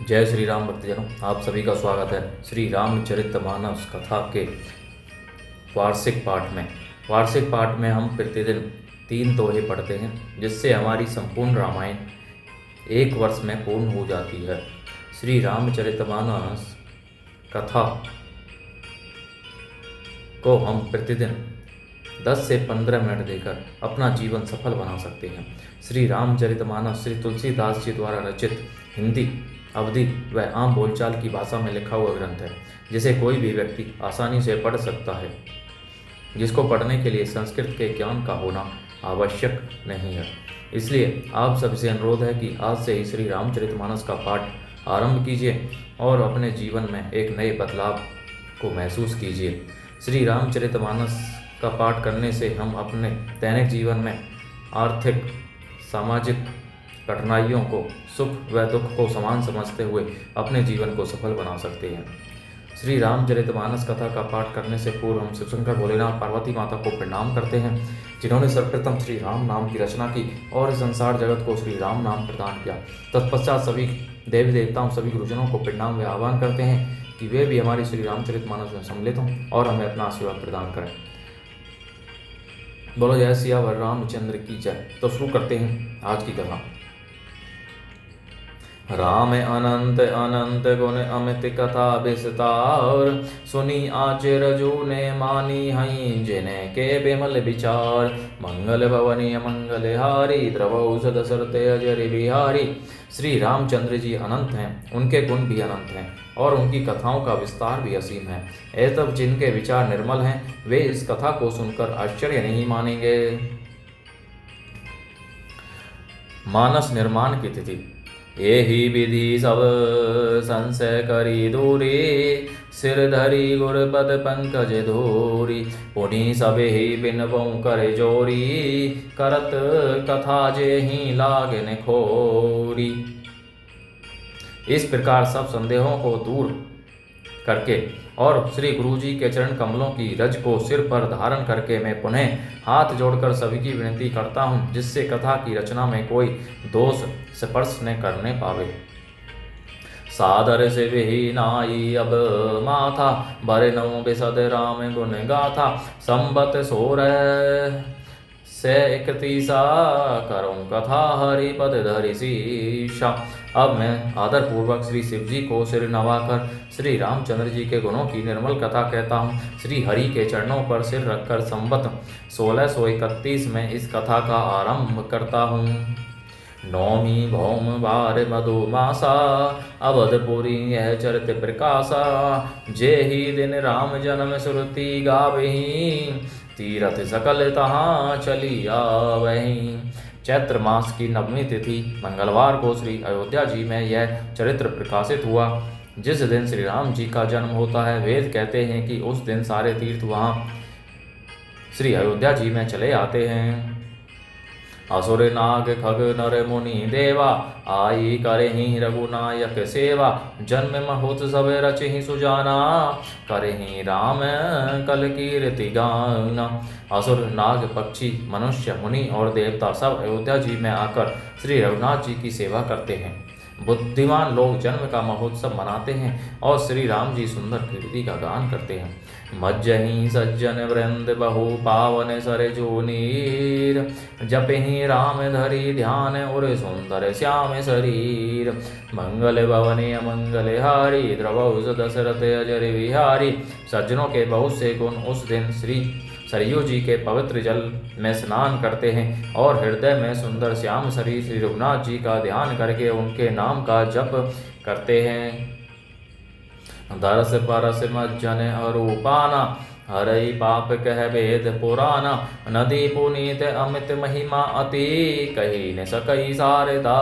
जय श्री राम भक्तजनों, आप सभी का स्वागत है श्री रामचरितमानस कथा के वार्षिक पाठ में हम प्रतिदिन 3 दोहे पढ़ते हैं, जिससे हमारी संपूर्ण रामायण 1 वर्ष में पूर्ण हो जाती है। श्री रामचरितमानस कथा को हम प्रतिदिन 10 से 15 मिनट देकर अपना जीवन सफल बना सकते हैं। श्री रामचरितमानस श्री तुलसीदास जी द्वारा रचित हिंदी, अवधी व आम बोलचाल की भाषा में लिखा हुआ ग्रंथ है, जिसे कोई भी व्यक्ति आसानी से पढ़ सकता है, जिसको पढ़ने के लिए संस्कृत के ज्ञान का होना आवश्यक नहीं है। इसलिए आप सबसे अनुरोध है कि आज से ही श्री रामचरितमानस का पाठ आरंभ कीजिए और अपने जीवन में एक नए बदलाव को महसूस कीजिए। श्री रामचरितमानस का पाठ करने से हम अपने दैनिक जीवन में आर्थिक, सामाजिक कठिनाइयों को, सुख व दुख को समान समझते हुए अपने जीवन को सफल बना सकते हैं। श्री रामचरितमानस कथा का पाठ करने से पूर्व हम शिवशंकर भोलेनाथ पार्वती माता को प्रणाम करते हैं, जिन्होंने सर्वप्रथम श्री राम नाम की रचना की और इस संसार जगत को श्री राम नाम प्रदान किया। तत्पश्चात सभी देवी देवताओं, सभी गुरुजनों को प्रणाम व आह्वान करते हैं कि वे भी हमारी श्री रामचरितमानस में सम्मिलित हों और हमें अपना आशीर्वाद प्रदान करें। बोलो जय सियावर रामचंद्र की जय। तो शुरू करते हैं आज की कथा। राम अनंत अनंत गुण अमित कथा विस्तार, सुनी आचिर जूने मानी हई जिने के बिमल विचार। मंगल भवनी मंगल हारी, द्रवौष दशरथ अजर बिहारी। श्री रामचंद्र जी अनंत हैं, उनके गुण भी अनंत हैं और उनकी कथाओं का विस्तार भी असीम है। ऐसे जिनके विचार निर्मल हैं, वे इस कथा को सुनकर आश्चर्य नहीं मानेंगे। मानस निर्माण की तिथि। एहि विधि सब संशय करी दूरी, सिर धरी गुरपद पंकज धूरी। पुनि सबहि बिनबौ कर जोरी, करत कथा जेहि लागन खोरी। इस प्रकार सब संदेहों को दूर करके और श्री गुरु जी के चरण कमलों की रज को सिर पर धारण करके मैं पुनः हाथ जोड़कर सभी की विनती करता हूँ, जिससे कथा की रचना में कोई दोष स्पर्श न करने पावे। सादर से विहीनाई अब माथा, बरनौ बिसद राम गुण गाथा। संबत 16 से 31 करूं कथा, हरि पद धरि शीशा। अब मैं आदर पूर्वक श्री शिव जी को सिर नवाकर श्री रामचंद्र जी के गुणों की निर्मल कथा कहता हूँ। श्री हरि के चरणों पर सिर रखकर संबत 1631 में इस कथा का आरंभ करता हूँ। नौमी भौम बार मधुमासा, अवधपुरी यह चरित प्रकाशा। जे ही दिन राम जन्म सुरति गावहीं, तीरथ सकल तहाँ चली आवहीं। चैत्र मास की 9वीं तिथि मंगलवार को श्री अयोध्या जी में यह चरित्र प्रकाशित हुआ। जिस दिन श्री राम जी का जन्म होता है, वेद कहते हैं कि उस दिन सारे तीर्थ वहाँ श्री अयोध्या जी में चले आते हैं। असुर नाग खग नर मुनि देवा, आई करहि रघुनायक सेवा। जन्म महोत्सव रचहि सुजाना, करहि राम कल कीर्ति गाना। असुर नाग पक्षी मनुष्य मुनि और देवता सब अयोध्या जी में आकर श्री रघुनाथ जी की सेवा करते हैं। बुद्धिमान लोग जन्म का महोत्सव मनाते हैं और श्री राम जी सुंदर कीर्ति का गान करते हैं। मज्जहि सज्जन वृंद बहु पावन सरजू नीर, जपहि राम धरि ध्यान उर सुंदर श्याम शरीर। मंगल भवने मंगल हारी, द्रवौष दशरथ अजर बिहारी। सज्जनों के बहुत से गुण उस दिन श्री सरयू जी के पवित्र जल में स्नान करते हैं और हृदय में सुंदर श्याम शरीर श्री रघुनाथ जी का ध्यान करके उनके नाम का जप करते हैं। दरस परस मज्जन अरूपाना, हरई पाप कह वेद पुराना। नदी पुनीत अमित महिमा अति, कही न सकई शारदा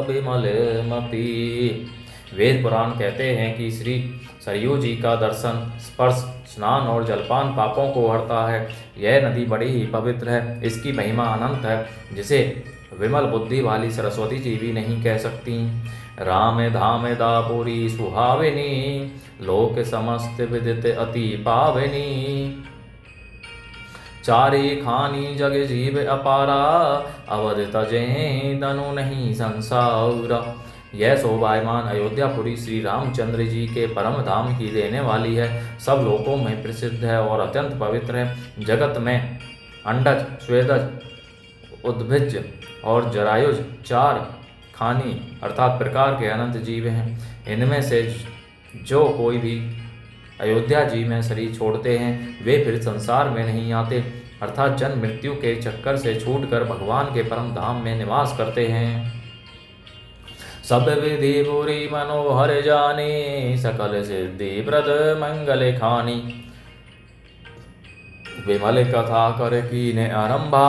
बिमल मति। वेद पुराण कहते हैं कि श्री सरयू जी का दर्शन, स्पर्श, स्नान और जलपान पापों को हरता है। यह नदी बड़ी ही पवित्र है, इसकी महिमा अनंत है, जिसे विमल बुद्धि वाली सरस्वती जी भी नहीं कह सकती। राम धाम दापुरी सुहाविनी, लोक समस्त विदित अति पावनी। चारे खानी जग जीव अपारा, अवध तजे तनु नहीं संसारा। यह शोभायमान अयोध्यापुरी श्री रामचंद्र जी के परम धाम की देने वाली है। सब लोकों में प्रसिद्ध है और अत्यंत पवित्र है। जगत में अंडज, स्वेदज, उद्भिज और जरायुज 4 खानी अर्थात प्रकार के अनंत जीव हैं। इनमें से जो कोई भी अयोध्या जी में शरीर छोड़ते हैं वे फिर संसार में नहीं आते, अर्थात जन्म मृत्यु के चक्कर से छूटकर भगवान के परम धाम में निवास करते हैं। सब विधि बुरी मनोहर जानी, सकल सिद्धि प्रद मंगल खानी। विमल कथा कर कीने आरंभा,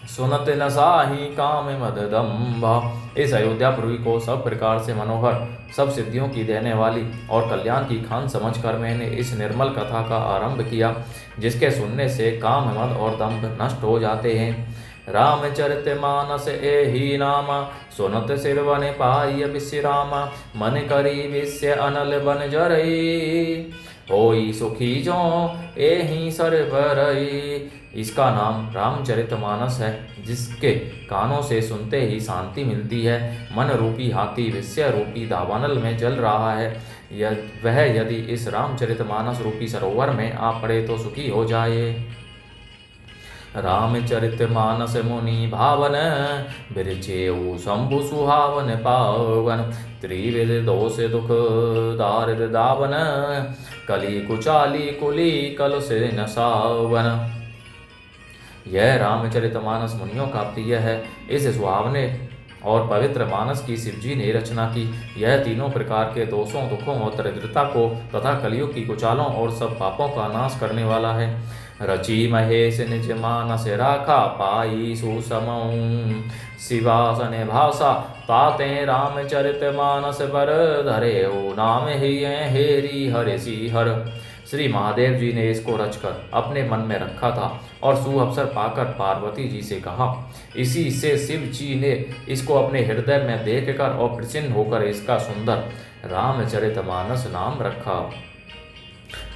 सुनत न साही काम मददम्भा। इस अयोध्यापुरी को सब प्रकार से मनोहर, सब सिद्धियों की देने वाली और कल्याण की खान समझकर मैंने इस निर्मल कथा का आरंभ किया, जिसके सुनने से काम, मद और दंभ नष्ट हो जाते हैं। रामचरितमानस एहि नामा, सुनत सिर बन पाई विश्रामा। मन करी विश्य अनल बन जरई, होई सुखी जो एहि सर बरई। इसका नाम रामचरितमानस है, जिसके कानों से सुनते ही शांति मिलती है। मन रूपी हाथी विषय रूपी दावानल में जल रहा है। वह यदि इस रामचरितमानस रूपी सरोवर में आ पड़े तो सुखी हो जाए। रामचरितमानस मुनि भावन, बिरचेऊ शंभु सुहावन पावन। त्रिविध दोष दुख दारिद दावन, कली कुचाली कुली कल से न सावन। यह रामचरितमानस मुनियों का प्रिय है। इस सुहावने और पवित्र मानस की शिवजी ने रचना की। यह तीनों प्रकार के दोषों, दुखों और दरिद्रता को तथा कलियुग की कुचालों और सब पापों का नाश करने वाला है। रची महेश निज मानस राखा, पाई सुसमऊ शिवासन भाषा। ताते रामचरित मानस पर धरे, ओ नाम ही हेरी हरे सी हर। श्री महादेव जी ने इसको रचकर अपने मन में रखा था और सुअवसर पाकर पार्वती जी से कहा। इसी से शिव जी ने इसको अपने हृदय में देखकर और प्रसन्न होकर इसका सुंदर रामचरितमानस नाम रखा।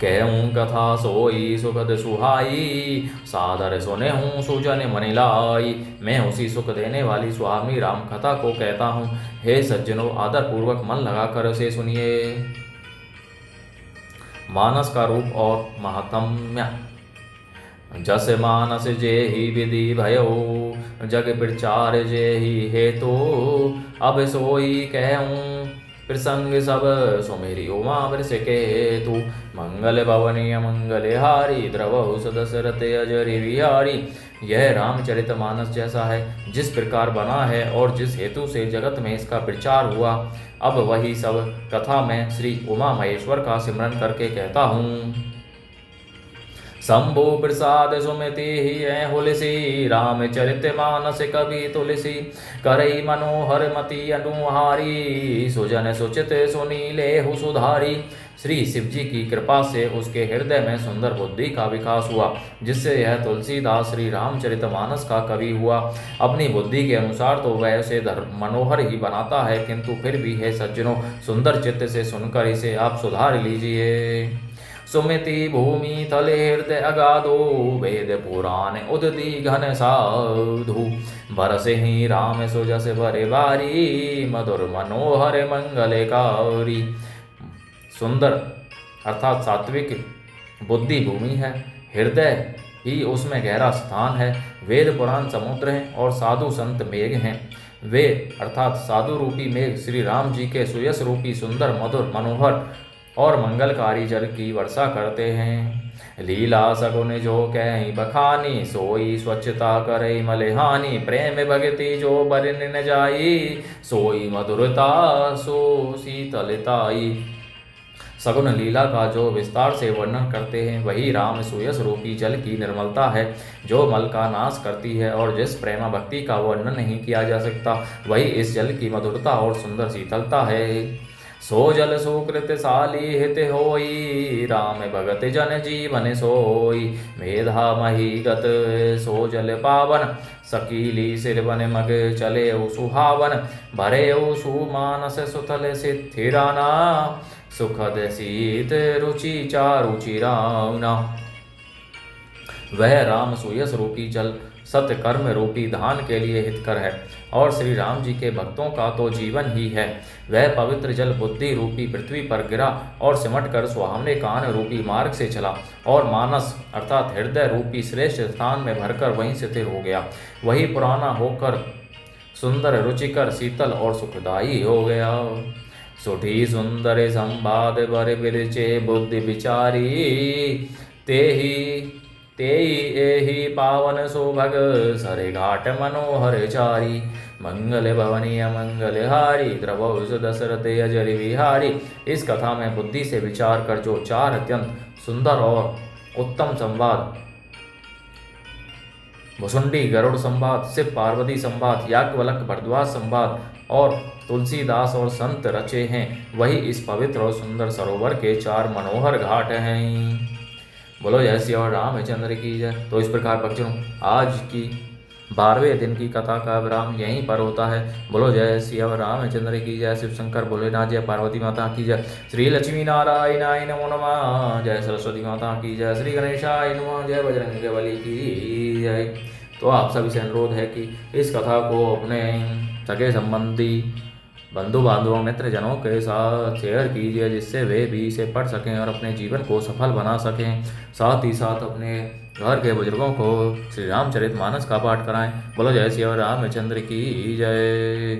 कहूँ कथा सोई सुखद सुहाई, सादर सुने हूँ सुजन मन लाई। मैं उसी सुख देने वाली स्वामी राम कथा को कहता हूँ। हे सज्जनों, आदर पूर्वक मन लगाकर उसे सुनिए। मानस का रूप और महात्म्य। जस मानस जे ही विधि भयो, जग प्रचार जे ही हेतु। अब सोई कहूँ प्रसंग सब, सुमेरी उमा वृष केतु। मंगल भवनीय मंगल हारी, द्रवहु सदशरथ अजरि विहारी। यह रामचरितमानस जैसा है, जिस प्रकार बना है और जिस हेतु से जगत में इसका प्रचार हुआ, अब वही सब कथा में श्री उमा महेश्वर का सिमरन करके कहता हूँ। शंभु प्रसाद सुमति ही हुलसी, रामचरितमानस कवि तुलसी। करई मनोहर मति अनुहारी, सुजन सुचित सुनीले हु सुधारी। श्री शिवजी की कृपा से उसके हृदय में सुंदर बुद्धि का विकास हुआ, जिससे यह तुलसीदास श्री रामचरितमानस का कवि हुआ। अपनी बुद्धि के अनुसार तो वह उसे मनोहर ही बनाता है, किंतु फिर भी है सज्जनों, सुंदर चित्त से सुनकर इसे आप सुधार लीजिए। सुमिति भूमि तले हृदय अगाधो, वेद पुराण उदधि घन साधु। बरसे ही राम सुजस बरे बारी, मधुर मनोहर मंगलकारी। सुंदर अर्थात सात्विक बुद्धि भूमि है, हृदय ही उसमें गहरा स्थान है। वेद पुराण समुद्र हैं और साधु संत मेघ हैं। वे अर्थात साधु रूपी मेघ श्री राम जी के सुयस रूपी सुंदर मधुर मनोहर और मंगलकारी जल की वर्षा करते हैं। लीला सगुन जो कहीं बखानी, सोई स्वच्छता करई मलहानी। प्रेम भगति जो बरन न जाई, सोई मधुरता सो शीतलताई। सगुन लीला का जो विस्तार से वर्णन करते हैं, वही राम सुयस रूपी जल की निर्मलता है, जो मल का नाश करती है। और जिस प्रेमा भक्ति का वर्णन नहीं किया जा सकता, वही इस जल की मधुरता और सुंदर शीतलता है। सो जल सुकृत साली हित होई, राम भगत जन जीवन सोई। मेधा मही गत सो जल पावन, सकीली सिर बन मग चले सुहावन। भरे सुमानस सुतल सिथिराना, सुखद शीत रुचि चारु चिराना। वह राम सुयस रूपी जल सत्य कर्म रूपी धान के लिए हितकर है और श्री राम जी के भक्तों का तो जीवन ही है। वह पवित्र जल बुद्धि रूपी पृथ्वी पर गिरा और सिमट कर सुहावने कान रूपी मार्ग से चला और मानस अर्थात हृदय रूपी श्रेष्ठ स्थान में भरकर वहीं स्थिर हो गया। वही पुराना होकर सुंदर रुचिकर शीतल और सुखदायी हो गया। सुठी सुंदर संवाद बर बिरचे बुद्धि विचारी तेहि एहि पावन सुभग सरे घाट मनोहर चारी। मंगल भवनी अमंगल हारी द्रवौ दशरथ अजर विहारी। इस कथा में बुद्धि से विचार कर जो चार अत्यंत सुंदर और उत्तम संवाद भुसुंडी गरुड़ संवाद, शिव पार्वती संवाद, याज्ञवल्क्य भरद्वाज संवाद और तुलसीदास और संत रचे हैं, वही इस पवित्र और सुंदर सरोवर के चार मनोहर घाट हैं। बोलो जय श्री रामचंद्र की जय। तो इस प्रकार भक्तों आज की 12वें दिन की कथा का विराम यहीं पर होता है। बोलो जय श्री रामचंद्र की जय। शिव शंकर भोलेनाथ जय, पार्वती माता की जय, श्री लक्ष्मी नारायणाय नमो नमः, जय सरस्वती माता की जय, श्री गणेशाय नमः, जय बजरंगबली की जय। तो आप सभी से अनुरोध है कि इस कथा को अपने सगे संबंधी बंधु बांधवों मित्र जनों के साथ शेयर कीजिए, जिससे वे भी इसे पढ़ सकें और अपने जीवन को सफल बना सकें। साथ ही साथ अपने घर के बुजुर्गों को श्री रामचरितमानस का पाठ कराएं। बोलो जय श्री रामचंद्र की जय।